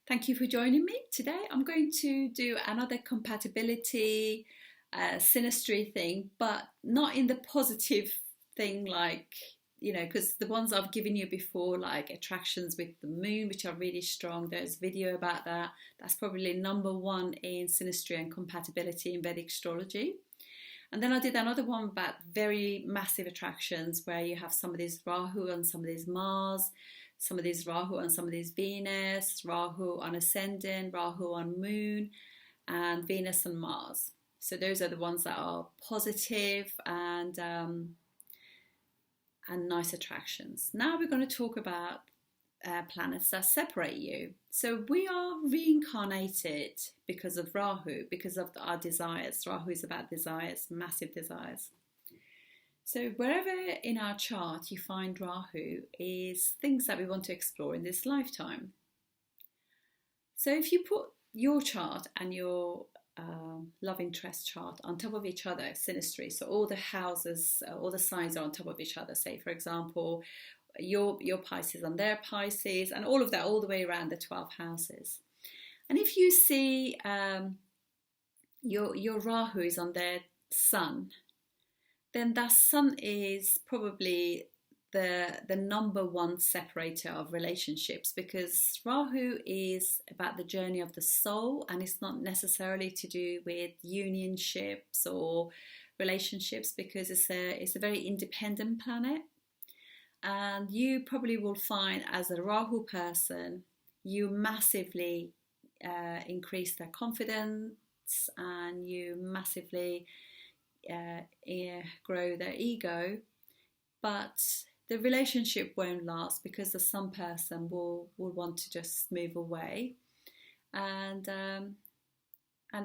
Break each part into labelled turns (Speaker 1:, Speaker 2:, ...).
Speaker 1: Thank you for joining me today. I'm going to do another compatibility synastry thing, but not in the positive thing like, because the ones I've given you before, like attractions with the moon, which are really strong, there's video about that. That's probably number one in synastry and compatibility in Vedic astrology. And then I did another one about very massive attractions where you have some of these Rahu and some of these Mars, some of these Rahu and some of these Venus, Rahu on ascendant, Rahu on moon, and Venus and Mars. So those are the ones that are positive and nice attractions. Now we're going to talk about planets that separate you. So we are reincarnated because of Rahu, because of our desires. Rahu is about desires, massive desires. So wherever in our chart you find Rahu is things that we want to explore in this lifetime. So if you put your chart and your love interest chart on top of each other, synastry, so all the houses, all the signs are on top of each other. Say, for example, your Pisces and their Pisces, and all of that all the way around the 12 houses. And if you see your Rahu is on their sun, then that sun is probably the number one separator of relationships, because Rahu is about the journey of the soul, and it's not necessarily to do with unionships or relationships, because it's a very independent planet. And you probably will find, as a Rahu person, you massively increase their confidence, and you massively grow their ego, but the relationship won't last because the sun person will want to just move away, and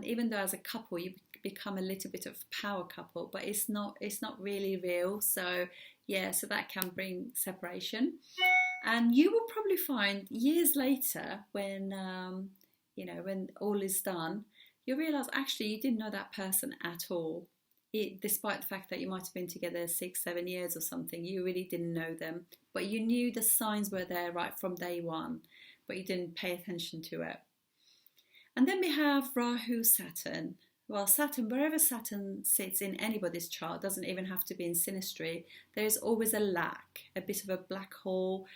Speaker 1: even though as a couple you become a little bit of a power couple, but it's not really real. So yeah, so that can bring separation, and you will probably find years later when when all is done, you realize actually you didn't know that person at all. Despite the fact that you might have been together 6-7 years or something, you really didn't know them, but you knew the signs were there right from day one, but you didn't pay attention to it. And then we have Rahu Saturn. Well, Saturn, wherever Saturn sits in anybody's chart, doesn't even have to be in synastry, there's always a lack, a bit of a black hole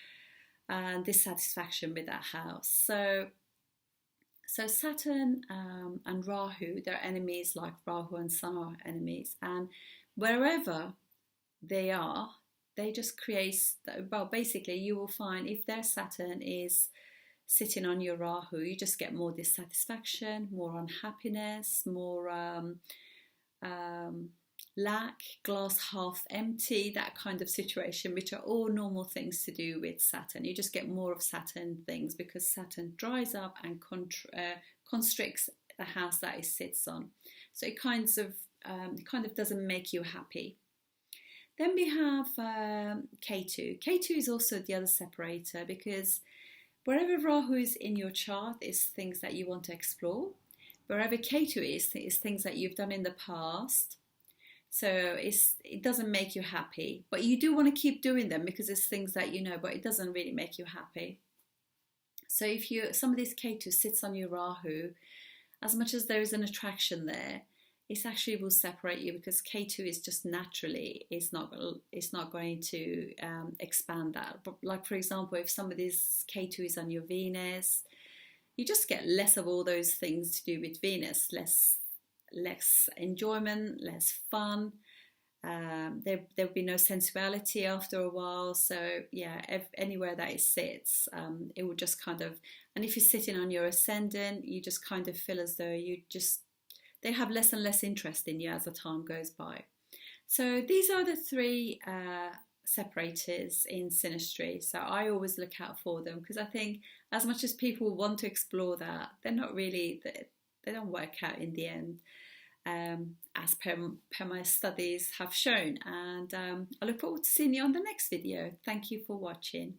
Speaker 1: and dissatisfaction with that house. So Saturn and Rahu, they're enemies, like Rahu and Sun are enemies. And wherever they are, they just create, well, basically you will find if their Saturn is sitting on your Rahu, you just get more dissatisfaction, more unhappiness, more lack, glass half empty, that kind of situation, which are all normal things to do with Saturn. You just get more of Saturn things because Saturn dries up and constricts the house that it sits on. So it kind of doesn't make you happy. Then we have Ketu. Ketu is also the other separator, because wherever Rahu is in your chart is things that you want to explore. Wherever Ketu is things that you've done in the past. So it doesn't make you happy, but you do want to keep doing them because it's things that you know, but it doesn't really make you happy. So if some of this Ketu sits on your Rahu, as much as there is an attraction there, it actually will separate you, because Ketu is just naturally, it's not going to expand that. But like, for example, if somebody's Ketu is on your Venus, you just get less of all those things to do with Venus, less enjoyment, less fun. There'll be no sensuality after a while. So yeah, anywhere that it sits, it will just kind of, and if you're sitting on your ascendant, you just kind of feel as though they have less and less interest in you as the time goes by. So these are the three separators in synastry. So I always look out for them, because I think as much as people want to explore that, they're not really, they don't work out in the end, as per my studies have shown. And I look forward to seeing you on the next video. Thank you for watching.